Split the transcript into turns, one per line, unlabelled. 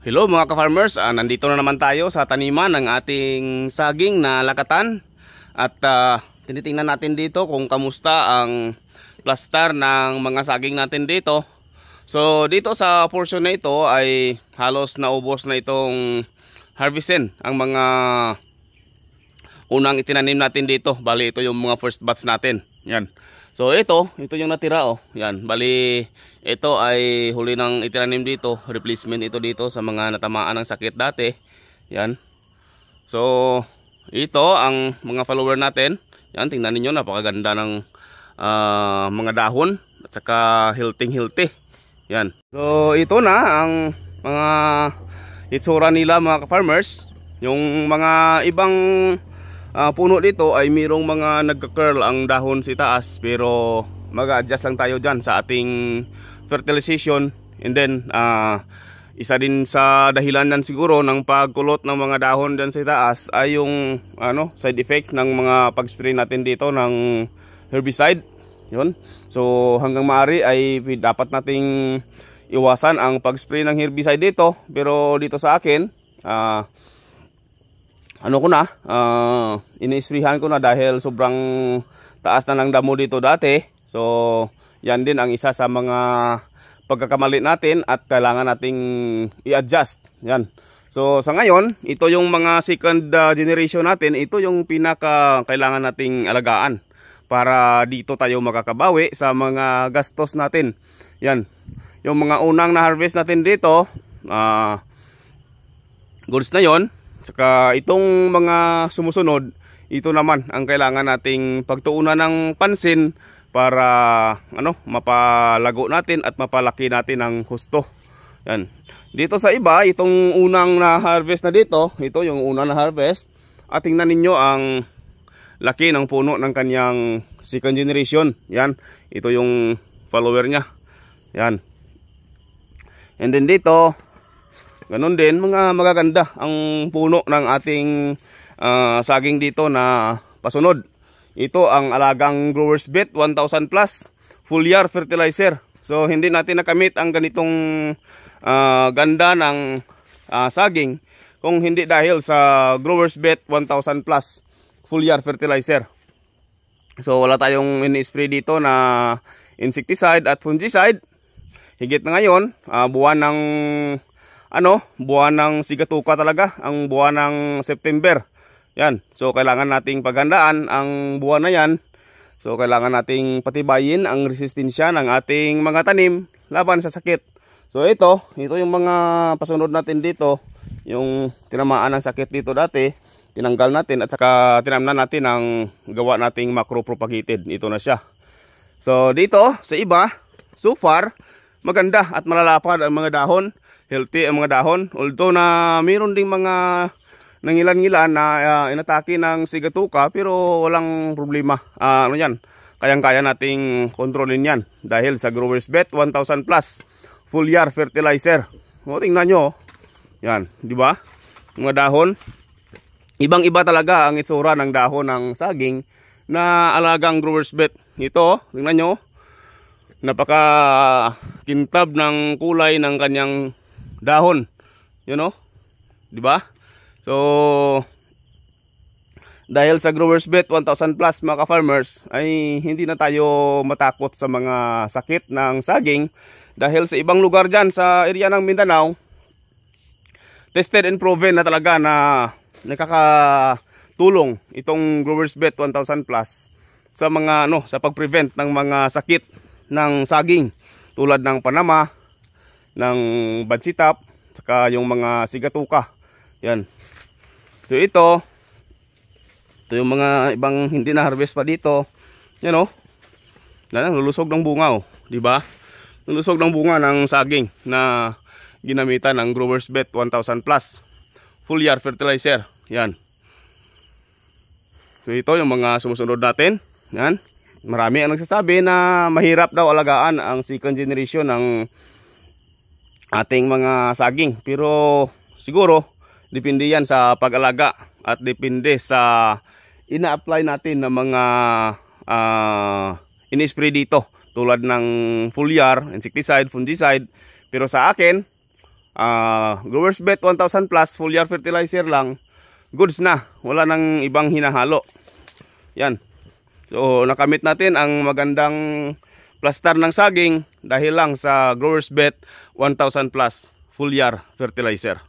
Hello mga ka-farmers, nandito na naman tayo sa taniman ng ating saging na lakatan. At tinitingnan natin dito kung kamusta ang plastar ng mga saging natin dito. So dito sa portion na ito ay halos naubos na itong harvestin ang mga unang itinanim natin dito. Bali ito yung mga first batch natin. Yan. So ito yung natira oh. Yan, bali ito ay huli ng itinanim dito, replacement ito dito sa mga natamaan ng sakit dati. Yan. So ito ang mga follower natin. Yan, tingnan niyo, napakaganda ng mga dahon at saka healthy. Yan. So ito na ang mga itsura nila mga ka-farmers. Yung mga ibang puno dito ay mayroong mga nagka-curl ang dahon sa taas, pero mag-adjust lang tayo dyan sa ating fertilization. And then isa din sa dahilan nan siguro ng pagkulot ng mga dahon dyan sa taas ay yung side effects ng mga pag-spray natin dito ng herbicide. Yun. So hanggang maaari ay dapat nating iwasan ang pag-spray ng herbicide dito. Pero dito sa akin ini-sprayhan ko na dahil sobrang taas na ng damo dito dati. So yan din ang isa sa mga pagkakamali natin at kailangan nating i-adjust. Yan. So sa ngayon, ito yung mga second generation natin. Ito yung pinaka kailangan nating alagaan para dito tayo makakabawi sa mga gastos natin. Yan. Yung mga unang na-harvest natin dito, goods na yon. Saka itong mga sumusunod, ito naman ang kailangan nating pagtuunan ng pansin para mapalago natin at mapalaki natin ng husto. Yan. Dito sa iba, itong unang na-harvest na dito, ito yung unang na-harvest. At tingnan ninyo ang laki ng puno ng kanyang second generation. Yan. Ito yung follower niya. Yan. And then dito, ganun din, mga magaganda ang puno ng ating saging dito na pasunod. Ito ang alagang Growers Bet 1000 plus foliar fertilizer. So hindi natin nakamit ang ganitong ganda ng saging kung hindi dahil sa Growers Bet 1000 plus foliar fertilizer. So wala tayong ini-spray dito na insecticide at fungicide. Higit na ngayon, buwan ng sigatuka talaga, ang buwan ng September. Yan. So kailangan nating paghandaan ang buwan na yan. So kailangan nating patibayin ang resistensya ng ating mga tanim laban sa sakit. So ito yung mga pasunod natin dito. Yung tinamaan ng sakit dito dati, tinanggal natin at saka tinamnan natin ang gawa nating macro-propagated. Ito na siya. So dito sa iba, so far maganda at malalapad ang mga dahon. Healthy ang mga dahon. Although na mayroon ding mga nangilan-ngilan na inatake ng sigatuka, pero walang problema. Yan, kayang-kaya nating kontrolin yan dahil sa Growers Bet 1000 plus foliar fertilizer. O tingnan nyo, yan, di ba? Mga dahon, ibang-iba talaga ang itsura ng dahon ng saging na alagang Growers Bet. Ito, tingnan nyo, napaka kintab ng kulay ng kanyang dahon. Di ba? So dahil sa Growers Bet 1000 plus mga ka-farmers ay hindi na tayo matakot sa mga sakit ng saging dahil sa ibang lugar dyan sa area ng Mindanao, tested and proven na talaga na nakakatulong itong Growers Bet 1000 plus sa mga sa pag-prevent ng mga sakit ng saging tulad ng panama, ng bansitap, saka yung mga sigatuka. Yan. So ito yung mga ibang hindi na harvest pa dito. Yan lulusog ng bunga di ba? Lulusog ng bunga ng saging na ginamitan ng Growers Bet 1000 plus foliar fertilizer. Yan. So ito yung mga sumusunod natin. Yan. Marami ang nagsasabi na mahirap daw alagaan ang second generation ng ating mga saging. Pero siguro depende yan sa pag-alaga at depende sa ina-apply natin ng mga in-spray dito tulad ng foliar, insecticide, fungicide. Pero sa akin, Growers Bet 1000 plus full year fertilizer lang, goods na, wala nang ibang hinahalo. Yan. So nakamit natin ang magandang plaster ng saging dahil lang sa Growers Bet 1000 plus full year fertilizer.